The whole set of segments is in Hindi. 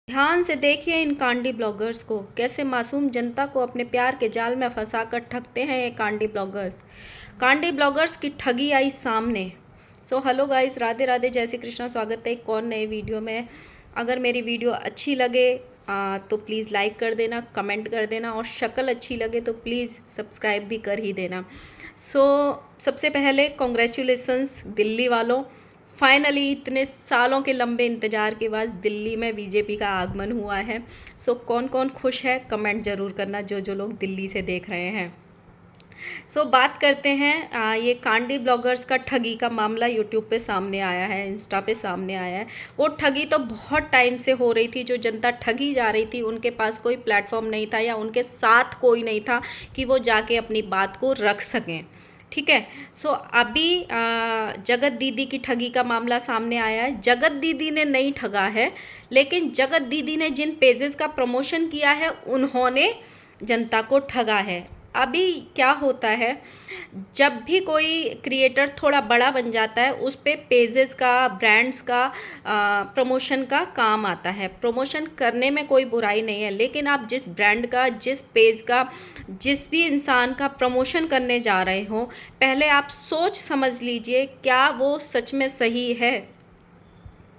ध्यान से देखिए इन कांडी ब्लॉगर्स को, कैसे मासूम जनता को अपने प्यार के जाल में फंसाकर ठगते हैं ये कांडी ब्लॉगर्स की ठगी आई सामने। So hello guys, Radhe Radhe, जय श्री कृष्णा। स्वागत है एक और नए वीडियो में। अगर मेरी वीडियो अच्छी लगे तो प्लीज़ लाइक कर देना, कमेंट कर देना, और शक्ल अच्छी लगे तो प्लीज़ सब्सक्राइब भी कर ही देना। सबसे पहले कॉन्ग्रेचुलेसन्स दिल्ली वालों, फाइनली इतने सालों के लंबे इंतज़ार के बाद दिल्ली में बीजेपी का आगमन हुआ है। कौन कौन खुश है कमेंट ज़रूर करना, जो जो लोग दिल्ली से देख रहे हैं। बात करते हैं, ये कांडी ब्लॉगर्स का ठगी का मामला यूट्यूब पे सामने आया है, इंस्टा पे सामने आया है। वो ठगी तो बहुत टाइम से हो रही थी। जो जनता ठगी जा रही थी उनके पास कोई प्लेटफॉर्म नहीं था या उनके साथ कोई नहीं था कि वो जाके अपनी बात को रख सकें। ठीक है। अभी जगत दीदी की ठगी का मामला सामने आया है। जगत दीदी ने नहीं ठगा है, लेकिन जगत दीदी ने जिन पेजेस का प्रमोशन किया है उन्होंने जनता को ठगा है। अभी क्या होता है, जब भी कोई क्रिएटर थोड़ा बड़ा बन जाता है उस पे पेजेस का, ब्रांड्स का प्रमोशन का काम आता है। प्रमोशन करने में कोई बुराई नहीं है, लेकिन आप जिस ब्रांड का, जिस पेज का, जिस भी इंसान का प्रमोशन करने जा रहे हो, पहले आप सोच समझ लीजिए क्या वो सच में सही है।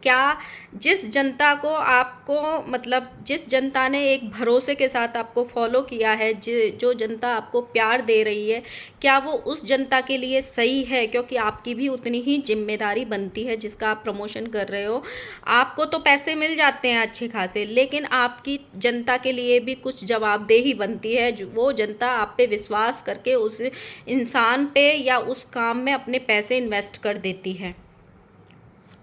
क्या जिस जनता को आपको, मतलब जिस जनता ने एक भरोसे के साथ आपको फॉलो किया है, जो जनता आपको प्यार दे रही है, क्या वो उस जनता के लिए सही है? क्योंकि आपकी भी उतनी ही जिम्मेदारी बनती है जिसका आप प्रमोशन कर रहे हो। आपको तो पैसे मिल जाते हैं अच्छे खासे, लेकिन आपकी जनता के लिए भी कुछ जवाबदेही बनती है। वो जनता आप पे विश्वास करके उस इंसान पे या उस काम में अपने पैसे इन्वेस्ट कर देती है,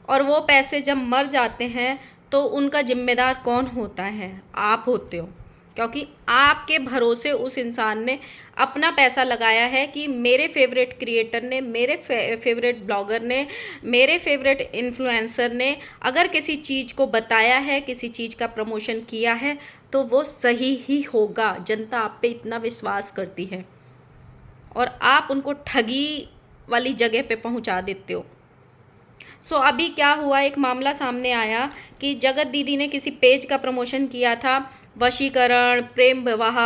और वो पैसे जब मर जाते हैं तो उनका जिम्मेदार कौन होता है? आप होते हो, क्योंकि आपके भरोसे उस इंसान ने अपना पैसा लगाया है कि मेरे फेवरेट क्रिएटर ने, मेरे फेवरेट ब्लॉगर ने, मेरे फेवरेट इन्फ्लुएंसर ने अगर किसी चीज़ को बताया है, किसी चीज़ का प्रमोशन किया है, तो वो सही ही होगा। जनता आप पे इतना विश्वास करती है और आप उनको ठगी वाली जगह पे पहुंचा देते हो। अभी क्या हुआ, एक मामला सामने आया कि जगत दीदी ने किसी पेज का प्रमोशन किया था, वशीकरण, प्रेम विवाह,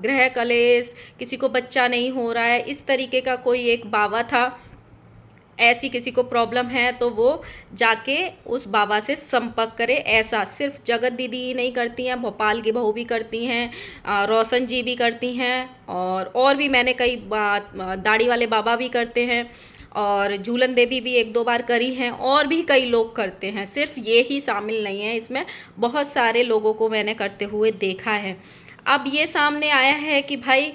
गृह कलेश, किसी को बच्चा नहीं हो रहा है, इस तरीके का कोई एक बाबा था। ऐसी किसी को प्रॉब्लम है तो वो जाके उस बाबा से संपर्क करे। ऐसा सिर्फ जगत दीदी ही नहीं करती हैं, भोपाल की बहू भी करती हैं, रोशन जी भी करती हैं, और भी मैंने कई दाढ़ी वाले बाबा भी करते हैं, और झूलन देवी भी एक दो बार करी हैं, और भी कई लोग करते हैं। सिर्फ ये ही शामिल नहीं है इसमें, बहुत सारे लोगों को मैंने करते हुए देखा है। अब ये सामने आया है कि भाई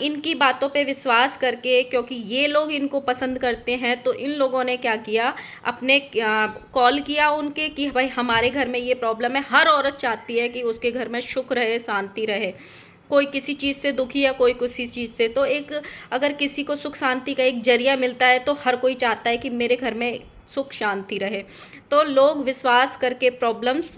इनकी बातों पे विश्वास करके, क्योंकि ये लोग इनको पसंद करते हैं, तो इन लोगों ने क्या किया, अपने कॉल किया उनके कि भाई हमारे घर में ये प्रॉब्लम है। हर औरत चाहती है कि उसके घर में सुख रहे, शांति रहे। कोई किसी चीज़ से दुखी है, कोई किसी चीज़ से, तो एक अगर किसी को सुख शांति का एक जरिया मिलता है तो हर कोई चाहता है कि मेरे घर में सुख शांति रहे। तो लोग विश्वास करके प्रॉब्लम्स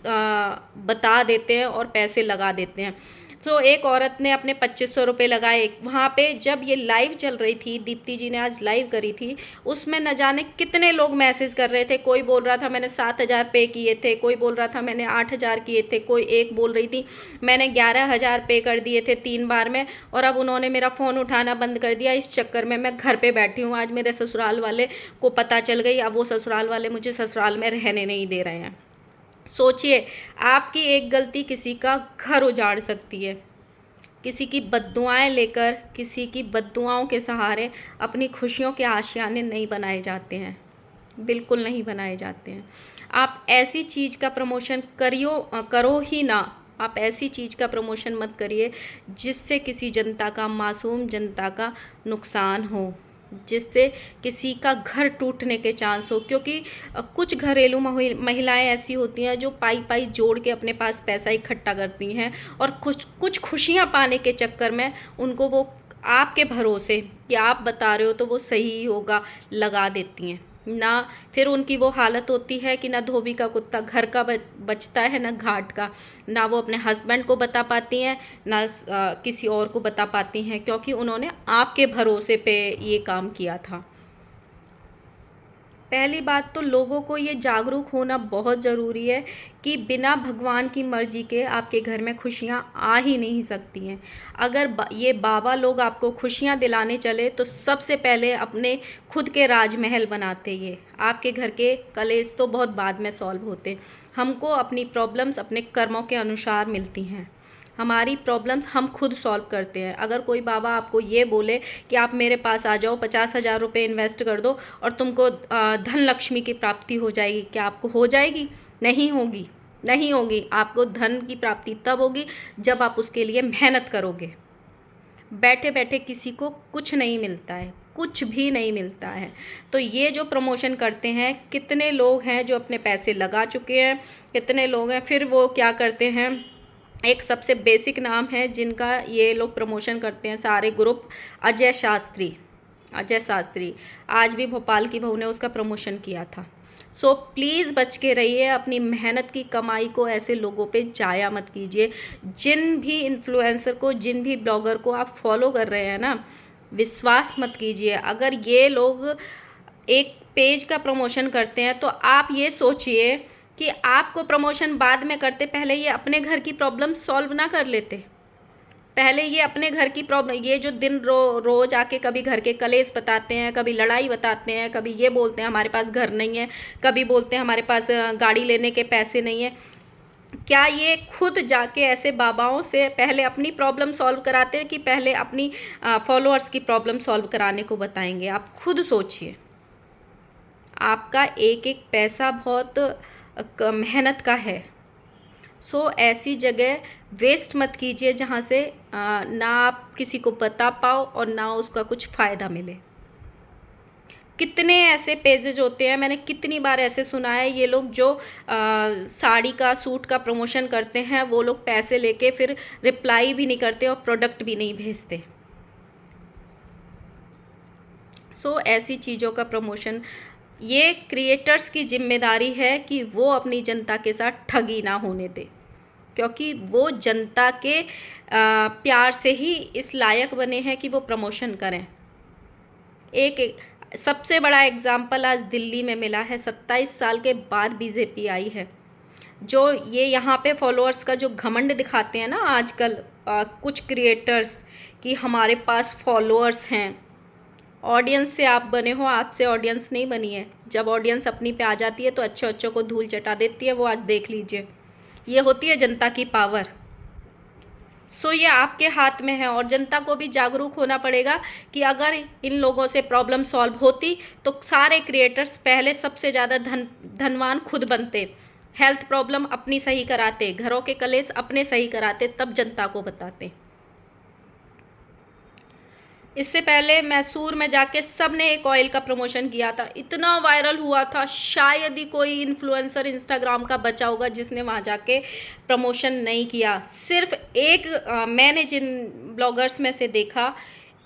बता देते हैं और पैसे लगा देते हैं। एक औरत ने अपने 2500 रुपये लगाए वहाँ पे। जब ये लाइव चल रही थी, दीप्ति जी ने आज लाइव करी थी, उसमें न जाने कितने लोग मैसेज कर रहे थे। कोई बोल रहा था मैंने 7000 पे किए थे, कोई बोल रहा था मैंने 8000 किए थे, कोई एक बोल रही थी मैंने 11000 पे कर दिए थे 3 बार में, और अब उन्होंने मेरा फ़ोन उठाना बंद कर दिया। इस चक्कर में मैं घर पर बैठी हूँ। आज मेरे ससुराल वाले को पता चल गई, अब वो ससुराल वाले मुझे ससुराल में रहने नहीं दे रहे हैं। सोचिए, आपकी एक गलती किसी का घर उजाड़ सकती है। किसी की बद्दुआएं लेकर, किसी की बद्दुआओं के सहारे अपनी खुशियों के आशियाने नहीं बनाए जाते हैं, बिल्कुल नहीं बनाए जाते हैं। आप ऐसी चीज़ का प्रमोशन करो ही ना। आप ऐसी चीज़ का प्रमोशन मत करिए जिससे किसी जनता का, मासूम जनता का नुकसान हो, जिससे किसी का घर टूटने के चांस हो। क्योंकि कुछ घरेलू महिलाएं ऐसी होती हैं जो पाई पाई जोड़ के अपने पास पैसा इकट्ठा करती हैं, और कुछ खुशियां पाने के चक्कर में उनको वो आपके भरोसे कि आप बता रहे हो तो वो सही ही होगा लगा देती हैं ना। फिर उनकी वो हालत होती है कि ना धोबी का कुत्ता घर का बचता है, ना घाट का। ना वो अपने हस्बैंड को बता पाती हैं, ना किसी और को बता पाती हैं, क्योंकि उन्होंने आपके भरोसे पे ये काम किया था। पहली बात तो लोगों को ये जागरूक होना बहुत ज़रूरी है कि बिना भगवान की मर्ज़ी के आपके घर में खुशियाँ आ ही नहीं सकती हैं। अगर ये बाबा लोग आपको खुशियाँ दिलाने चले तो सबसे पहले अपने खुद के राजमहल बनाते। ये आपके घर के कलेश तो बहुत बाद में सॉल्व होते। हमको अपनी प्रॉब्लम्स अपने कर्मों के अनुसार मिलती हैं। हमारी प्रॉब्लम्स हम खुद सॉल्व करते हैं। अगर कोई बाबा आपको ये बोले कि आप मेरे पास आ जाओ, 50,000 रुपये इन्वेस्ट कर दो और तुमको धन लक्ष्मी की प्राप्ति हो जाएगी, क्या आपको हो जाएगी? नहीं होगी, नहीं होगी। आपको धन की प्राप्ति तब होगी जब आप उसके लिए मेहनत करोगे। बैठे बैठे किसी को कुछ नहीं मिलता है, कुछ भी नहीं मिलता है। तो ये जो प्रमोशन करते हैं, कितने लोग हैं जो अपने पैसे लगा चुके हैं, कितने लोग हैं फिर वो क्या करते हैं। एक सबसे बेसिक नाम है जिनका ये लोग प्रमोशन करते हैं सारे ग्रुप, अजय शास्त्री। अजय शास्त्री आज भी भोपाल की बहू ने उसका प्रमोशन किया था। सो प्लीज़ बच के रहिए, अपनी मेहनत की कमाई को ऐसे लोगों पे जाया मत कीजिए। जिन भी इन्फ्लुएंसर को, जिन भी ब्लॉगर को आप फॉलो कर रहे हैं ना, विश्वास मत कीजिए। अगर ये लोग एक पेज का प्रमोशन करते हैं तो आप ये सोचिए कि आपको प्रमोशन बाद में करते, पहले ये अपने घर की प्रॉब्लम सॉल्व ना कर लेते। पहले ये अपने घर की प्रॉब्लम, ये जो दिन रोज़ आके कभी घर के कलेश बताते हैं, कभी लड़ाई बताते हैं, कभी ये बोलते हैं हमारे पास घर नहीं है, कभी बोलते हैं हमारे पास गाड़ी लेने के पैसे नहीं है, क्या ये खुद जाके ऐसे बाबाओं से पहले अपनी प्रॉब्लम सॉल्व कराते हैं कि पहले अपनी फॉलोअर्स की प्रॉब्लम सॉल्व कराने को बताएंगे? आप खुद सोचिए। आपका एक एक पैसा बहुत मेहनत का है। सो ऐसी जगह वेस्ट मत कीजिए जहाँ से ना आप किसी को बता पाओ और ना उसका कुछ फ़ायदा मिले। कितने ऐसे पेजेज होते हैं, मैंने कितनी बार ऐसे सुना है, ये लोग जो साड़ी का, सूट का प्रमोशन करते हैं, वो लोग पैसे लेके फिर रिप्लाई भी नहीं करते और प्रोडक्ट भी नहीं भेजते। सो ऐसी चीज़ों का प्रमोशन, ये क्रिएटर्स की जिम्मेदारी है कि वो अपनी जनता के साथ ठगी ना होने दे, क्योंकि वो जनता के प्यार से ही इस लायक बने हैं कि वो प्रमोशन करें। एक सबसे बड़ा एग्जाम्पल आज दिल्ली में मिला है। 27 साल के बाद बीजेपी आई है। जो ये यहाँ पे फॉलोअर्स का जो घमंड दिखाते हैं ना आजकल कुछ क्रिएटर्स कि हमारे पास फॉलोअर्स हैं। ऑडियंस से आप बने हो, आपसे ऑडियंस नहीं बनी है। जब ऑडियंस अपनी पे आ जाती है तो अच्छे अच्छों को धूल चटा देती है। वो आज देख लीजिए, ये होती है जनता की पावर। सो ये आपके हाथ में है और जनता को भी जागरूक होना पड़ेगा कि अगर इन लोगों से प्रॉब्लम सॉल्व होती तो सारे क्रिएटर्स पहले सबसे ज़्यादा धनवान खुद बनते, हेल्थ प्रॉब्लम अपनी सही कराते, घरों के कलेश अपने सही कराते, तब जनता को बताते। इससे पहले मैसूर में जाके सब ने एक ऑयल का प्रमोशन किया था, इतना वायरल हुआ था। शायद ही कोई इन्फ्लुएंसर इंस्टाग्राम का बचा होगा जिसने वहाँ जाके प्रमोशन नहीं किया। सिर्फ एक मैंने जिन ब्लॉगर्स में से देखा,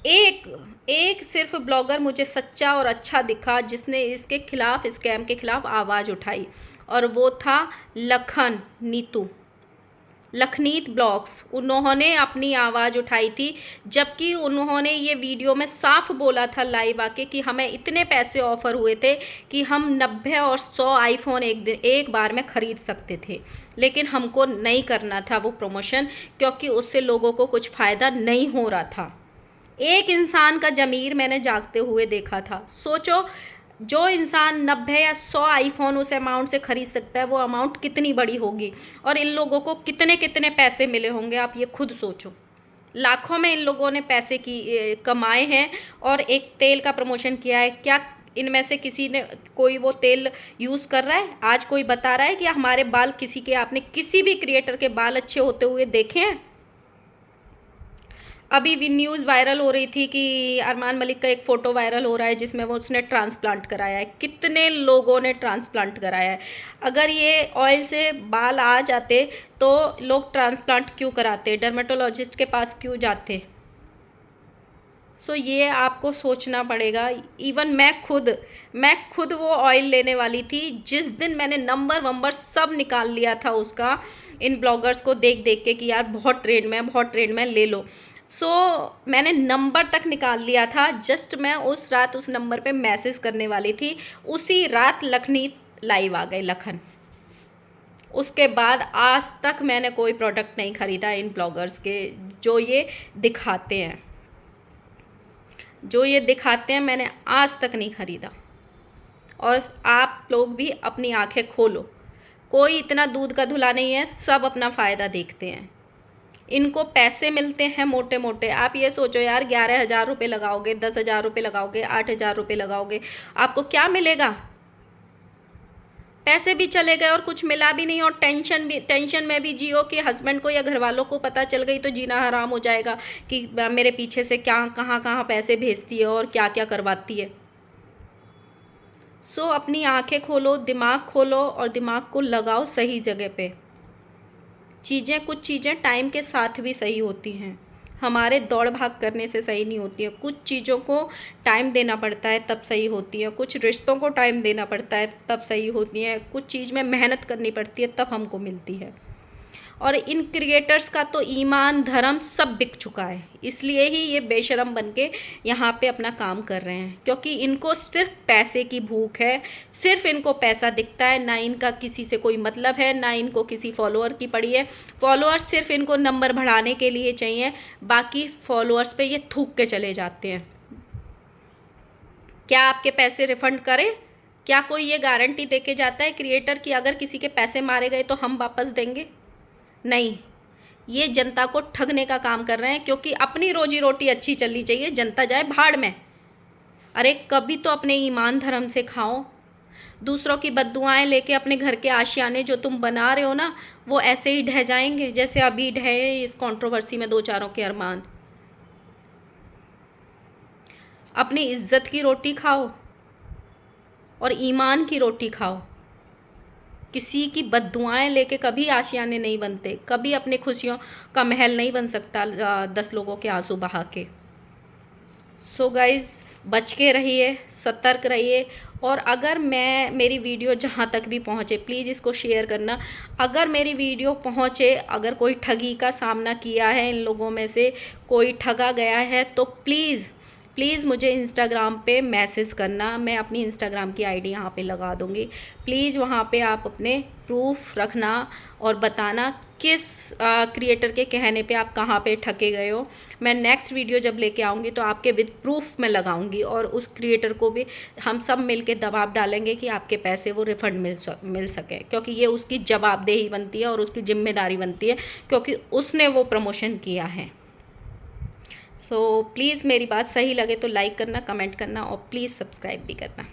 एक सिर्फ ब्लॉगर मुझे सच्चा और अच्छा दिखा जिसने इसके खिलाफ, स्कैम के खिलाफ आवाज़ उठाई, और वो था लखनीत ब्लॉग्स। उन्होंने अपनी आवाज़ उठाई थी, जबकि उन्होंने ये वीडियो में साफ बोला था लाइव आके कि हमें इतने पैसे ऑफ़र हुए थे कि हम 90 और 100 आईफोन एक बार में ख़रीद सकते थे, लेकिन हमको नहीं करना था वो प्रमोशन, क्योंकि उससे लोगों को कुछ फ़ायदा नहीं हो रहा था। एक इंसान का ज़मीर मैंने जागते हुए देखा था। सोचो, जो इंसान 90 या 100 आईफोन उस अमाउंट से ख़रीद सकता है, वो अमाउंट कितनी बड़ी होगी और इन लोगों को कितने कितने पैसे मिले होंगे, आप ये खुद सोचो। लाखों में इन लोगों ने पैसे कमाए हैं और एक तेल का प्रमोशन किया है। क्या इनमें से किसी ने कोई वो तेल यूज़ कर रहा है? आज कोई बता रहा है कि हमारे बाल, किसी के, आपने किसी भी क्रिएटर के बाल अच्छे होते हुए देखे हैं? अभी भी न्यूज़ वायरल हो रही थी कि अरमान मलिक का एक फ़ोटो वायरल हो रहा है जिसमें वो उसने ट्रांसप्लांट कराया है। कितने लोगों ने ट्रांसप्लांट कराया है? अगर ये ऑयल से बाल आ जाते तो लोग ट्रांसप्लांट क्यों कराते, डर्मेटोलॉजिस्ट के पास क्यों जाते? सो ये आपको सोचना पड़ेगा। इवन मैं खुद वो ऑयल लेने वाली थी। जिस दिन मैंने नंबर सब निकाल लिया था उसका, इन ब्लॉगर्स को देख देख के कि यार बहुत ट्रेंड में ले लो। मैंने नंबर तक निकाल लिया था, जस्ट मैं उस रात उस नंबर पे मैसेज करने वाली थी, उसी रात लखनी लाइव आ गए, लखन। उसके बाद आज तक मैंने कोई प्रोडक्ट नहीं ख़रीदा इन ब्लॉगर्स के, जो ये दिखाते हैं, मैंने आज तक नहीं ख़रीदा। और आप लोग भी अपनी आंखें खोलो, कोई इतना दूध का धुला नहीं है, सब अपना फ़ायदा देखते हैं। इनको पैसे मिलते हैं मोटे मोटे। आप ये सोचो यार, 11,000 रुपये लगाओगे, 10,000 रुपये लगाओगे, 8,000 रुपये लगाओगे, आपको क्या मिलेगा? पैसे भी चले गए और कुछ मिला भी नहीं, और टेंशन में भी जियो कि हस्बैंड को या घर वालों को पता चल गई तो जीना हराम हो जाएगा कि मेरे पीछे से क्या कहाँ पैसे भेजती है और क्या क्या करवाती है। अपनी आंखें खोलो, दिमाग खोलो और दिमाग को लगाओ सही जगह पे। कुछ चीज़ें टाइम के साथ भी सही होती हैं, हमारे दौड़ भाग करने से सही नहीं होती है। कुछ चीज़ों को टाइम देना पड़ता है तब सही होती है, कुछ रिश्तों को टाइम देना पड़ता है तब सही होती हैं, कुछ चीज़ में मेहनत करनी पड़ती है तब हमको मिलती है। और इन क्रिएटर्स का तो ईमान धर्म सब बिक चुका है, इसलिए ही ये बेशरम बन के यहाँ पे अपना काम कर रहे हैं, क्योंकि इनको सिर्फ पैसे की भूख है, सिर्फ इनको पैसा दिखता है, ना इनका किसी से कोई मतलब है, ना इनको किसी फॉलोअर की पड़ी है। फॉलोअर्स सिर्फ इनको नंबर बढ़ाने के लिए चाहिए, बाकी फॉलोअर्स पे ये थूक के चले जाते हैं। क्या आपके पैसे रिफ़ंड करें? क्या कोई ये गारंटी दे के जाता है क्रिएटर की अगर किसी के पैसे मारे गए तो हम वापस देंगे? नहीं, ये जनता को ठगने का काम कर रहे हैं, क्योंकि अपनी रोजी रोटी अच्छी चलनी चाहिए, जनता जाए भाड़ में। अरे कभी तो अपने ईमान धर्म से खाओ। दूसरों की बद्दुआएं लेके अपने घर के आशियाने जो तुम बना रहे हो ना, वो ऐसे ही ढह जाएंगे जैसे अभी ढहे इस कंट्रोवर्सी में दो चारों के अरमान। अपनी इज्जत की रोटी खाओ और ईमान की रोटी खाओ। किसी की बद्दुआएं लेके कभी आशियाने नहीं बनते, कभी अपने खुशियों का महल नहीं बन सकता 10 लोगों के आंसू बहा के। गाइज़, बच के रहिए, सतर्क रहिए। और अगर मेरी वीडियो जहाँ तक भी पहुँचे, प्लीज़ इसको शेयर करना। अगर मेरी वीडियो पहुँचे, अगर कोई ठगी का सामना किया है, इन लोगों में से कोई ठगा गया है, तो प्लीज़ मुझे इंस्टाग्राम पे मैसेज करना। मैं अपनी इंस्टाग्राम की आईडी यहाँ पे लगा दूँगी। प्लीज़ वहाँ पे आप अपने प्रूफ रखना और बताना किस क्रिएटर के कहने पे आप कहाँ पे ठगे गए हो। मैं नेक्स्ट वीडियो जब लेके आऊँगी तो आपके विद प्रूफ में लगाऊँगी, और उस क्रिएटर को भी हम सब मिल के दबाव डालेंगे कि आपके पैसे वो रिफ़ंड मिल सके, क्योंकि ये उसकी जवाबदेही बनती है और उसकी जिम्मेदारी बनती है, क्योंकि उसने वो प्रमोशन किया है। प्लीज़ मेरी बात सही लगे तो लाइक करना, कमेंट करना और प्लीज़ सब्सक्राइब भी करना।